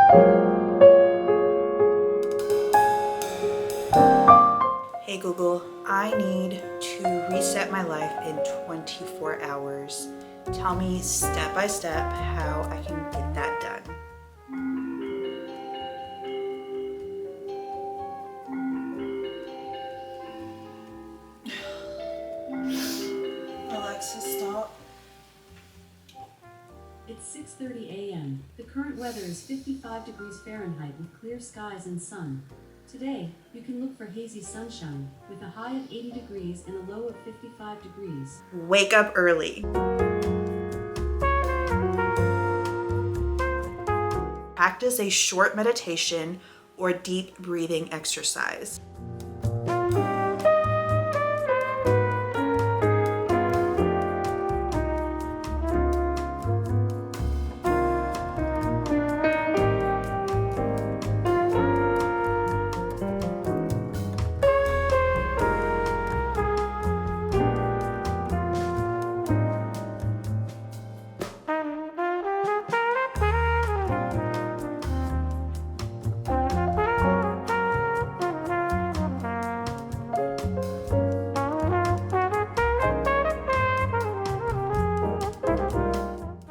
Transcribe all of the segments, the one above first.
Hey Google, I need to reset my life in 24 hours. Tell me step by step how I can get that done. Alexa, stop. It's 6:30 a.m. The current weather is 55 degrees Fahrenheit with clear skies and sun. Today, you can look for hazy sunshine with a high of 80 degrees and a low of 55 degrees. Wake up early. Practice a short meditation or deep breathing exercise.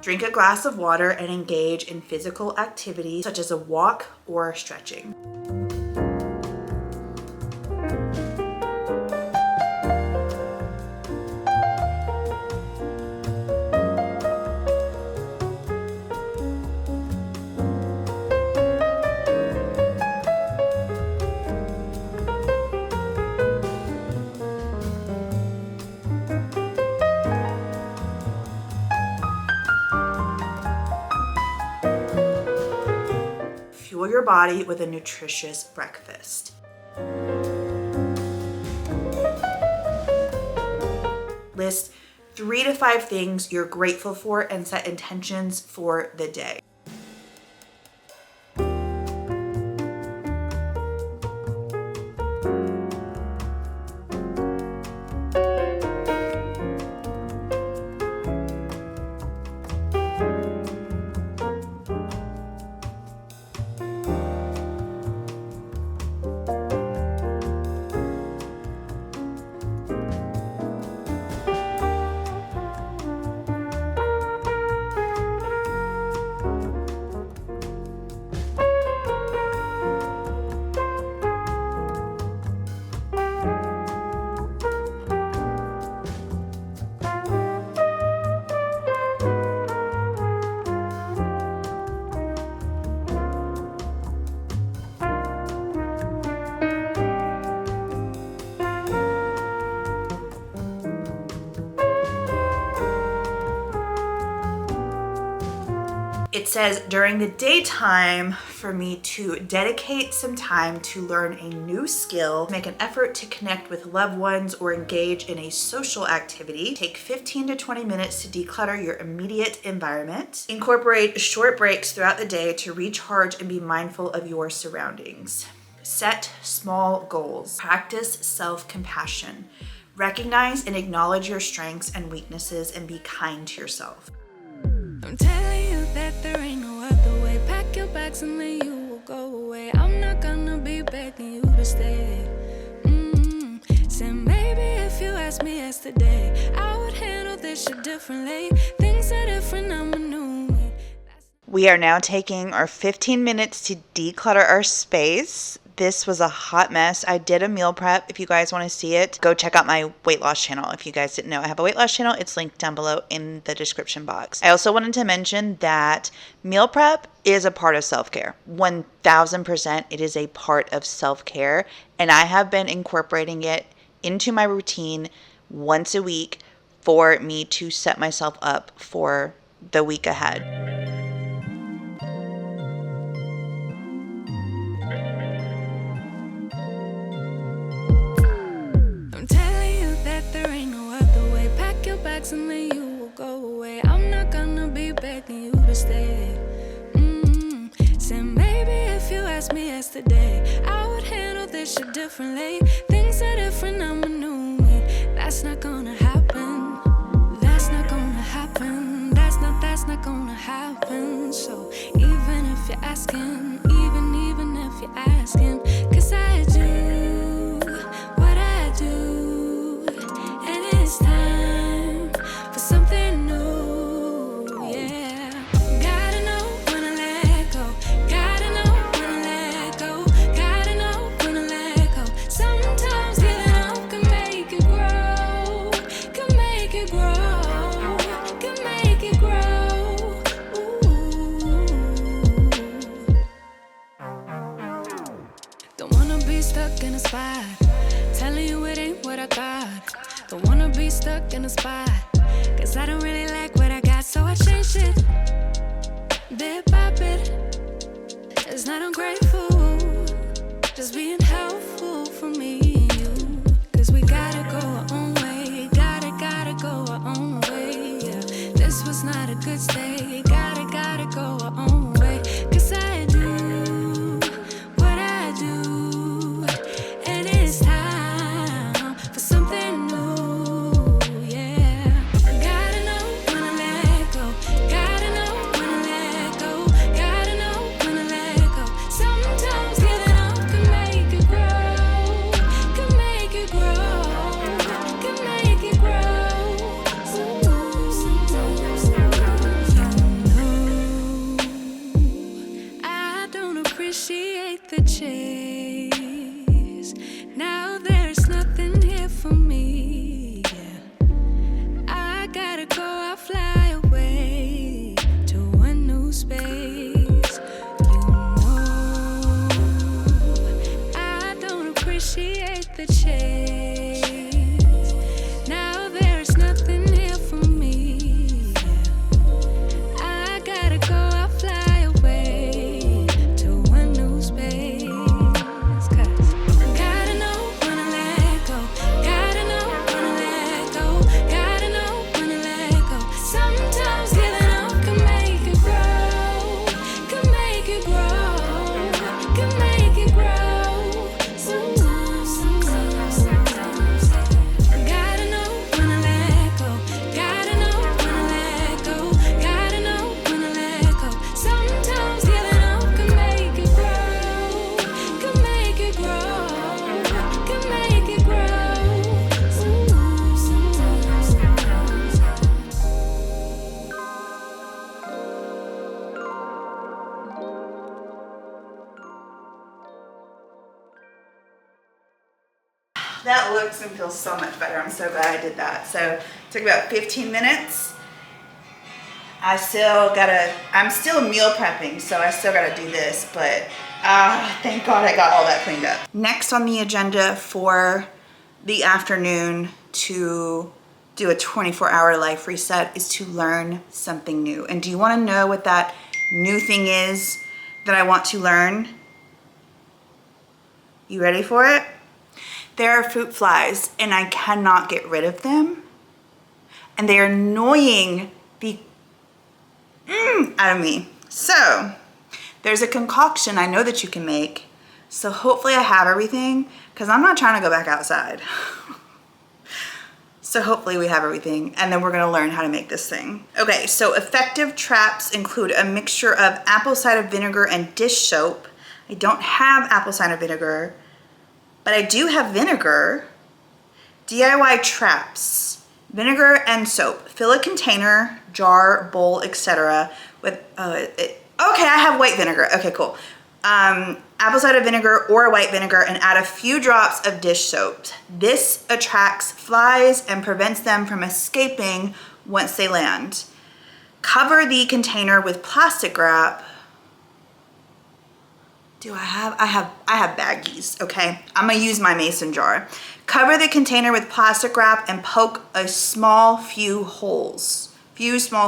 Drink a glass of water and engage in physical activity such as a walk or stretching. Fuel your body with a nutritious breakfast. List 3 to 5 things you're grateful for and set intentions for the day. It says during the daytime for me to dedicate some time to learn a new skill, make an effort to connect with loved ones or engage in a social activity, take 15 to 20 minutes to declutter your immediate environment, incorporate short breaks throughout the day to recharge and be mindful of your surroundings. Set small goals, practice self-compassion, recognize and acknowledge your strengths and weaknesses and be kind to yourself. I'm telling you that there ain't no other way. Pack your bags and then you will go away. I'm not gonna be begging you to stay. Said maybe if you asked me yesterday, I would handle this shit differently. Things are different, I'm a new me. We are now taking our 15 minutes to declutter our space. This was a hot mess. I did a meal prep. If you guys want to see it, go check out my weight loss channel. If you guys didn't know, I have a weight loss channel. It's linked down below in the description box. I also wanted to mention that meal prep is a part of self-care. 1000% it is a part of self-care. And I have been incorporating it into my routine once a week for me to set myself up for the week ahead. And then you will go away. I'm not gonna be begging you to stay. Said maybe if you asked me yesterday, I would handle this shit differently. Things are different, I'm a new me. That's not gonna happen. That's not gonna happen. That's not gonna happen. So even if if you're asking, even if you're asking. 'Cause I do what I do, and it's time for something new, yeah. Gotta know when to let go, gotta know when to let go, gotta know when to let go. Sometimes giving up can make it grow, can make it grow, can make it grow. Don't wanna be stuck in a spot, telling you it ain't what I thought. Don't wanna be stuck in a spot, 'cause I don't really like what I got, so I changed it bit by bit. It's not ungrateful, just being helpful for me and you. 'Cause we gotta go our own way, gotta go our own way, yeah. This was not a good stay, gotta go our own way. 'Cause I do what I do, and it's time for something new, yeah. Gotta know when to let go, gotta know when to let go, gotta know when to let go. Sometimes giving up can make it grow, can make it grow, can make it grow. I don't appreciate the chase. Now there's nothing here for me, yeah. I gotta go, I'll fly away to a new space. You know, I don't appreciate the chase. Now there's nothing here for me, yeah. I gotta go, I'll fly away to a new space. 'Cause gotta know when to let go, gotta know when to let go, gotta know when to let go. Sometimes giving up can make it grow, can make it grow, can make it grow. Sometimes. Gotta know when to let go, gotta know when to let go, gotta know when to let go. Sometimes giving up can make it grow, can make it grow, can make it grow. That looks and feels so much better. I'm so glad I did that. So it took about 15 minutes. I'm still meal prepping, so I still gotta do this, but thank God I got all that cleaned up. Next on the agenda for the afternoon to do a 24-hour life reset is to learn something new. And do you wanna know what that new thing is that I want to learn? You ready for it? There are fruit flies and I cannot get rid of them. And they are annoying the out of me. So there's a concoction I know that you can make. So hopefully I have everything because I'm not trying to go back outside. So hopefully we have everything and then we're gonna learn how to make this thing. Okay, so effective traps include a mixture of apple cider vinegar and dish soap. I don't have apple cider vinegar, but I do have vinegar. DIY traps, vinegar and soap. Fill a container, jar, bowl, etc. with, okay, I have white vinegar. Okay, cool. Apple cider vinegar or white vinegar and add a few drops of dish soap. This attracts flies and prevents them from escaping once they land. Cover the container with plastic wrap. I have baggies, okay? I'm gonna use my mason jar. Cover the container with plastic wrap and poke a few small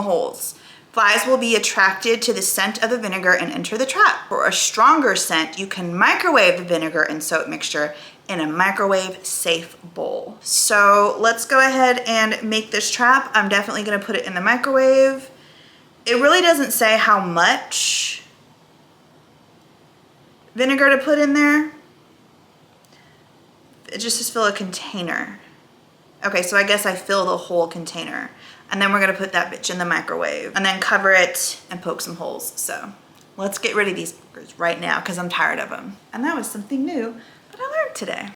holes. Flies will be attracted to the scent of the vinegar and enter the trap. For a stronger scent, you can microwave the vinegar and soap mixture in a microwave safe bowl. So let's go ahead and make this trap. I'm definitely gonna put it in the microwave. It really doesn't say how much vinegar to put in there. It just says fill a container. Okay, so I guess I fill the whole container. And then we're gonna put that bitch in the microwave and then cover it and poke some holes. So Let's get rid of these boogers right now because I'm tired of them. And that was something new that I learned today.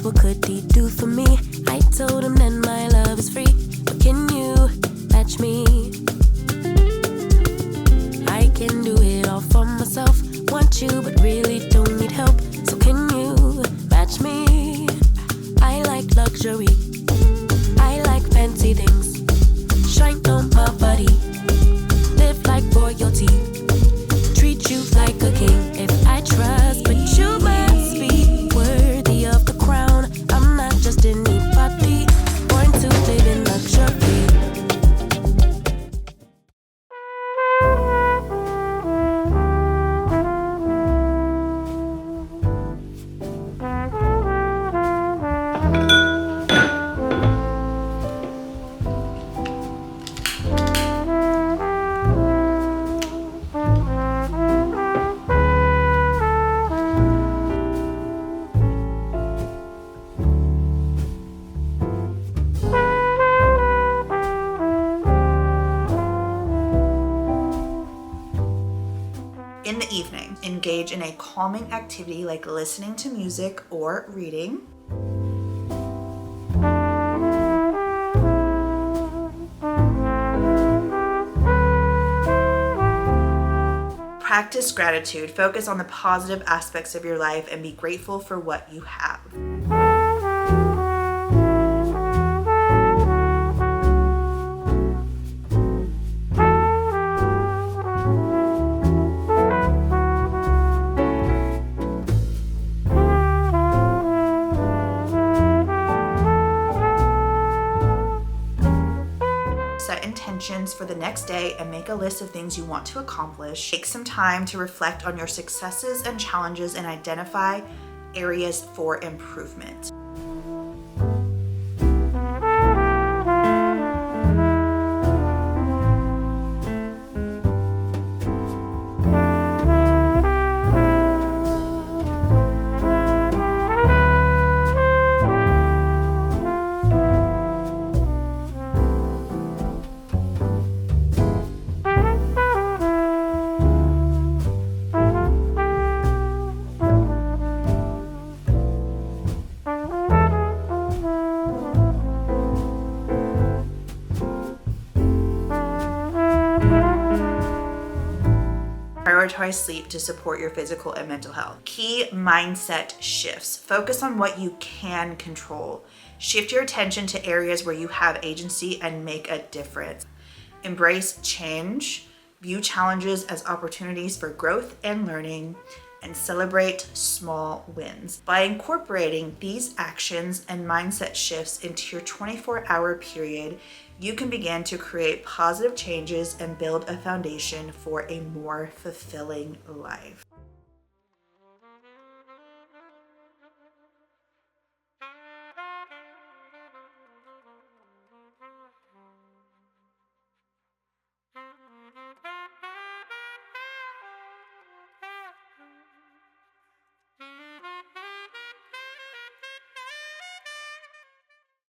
What could he do for me? I told him that my love is free. But can you match me? I can do it all for myself. Want you, but really don't need help. So can you match me? I like luxury. I like fancy things. Shine on my body. Live like royalty. Treat you like a king. If I trust, but you must be worthy of the crown. I'm not just anybody, born to live in luxury. In the evening, engage in a calming activity like listening to music or reading. Practice gratitude. Focus on the positive aspects of your life and be grateful for what you have. Set intentions for the next day and make a list of things you want to accomplish. Take some time to reflect on your successes and challenges and identify areas for improvement. Prioritize sleep to support your physical and mental health. Key mindset shifts. Focus on what you can control. Shift your attention to areas where you have agency and make a difference. Embrace change. View challenges as opportunities for growth and learning, and celebrate small wins. By incorporating these actions and mindset shifts into your 24-hour period, you can begin to create positive changes and build a foundation for a more fulfilling life.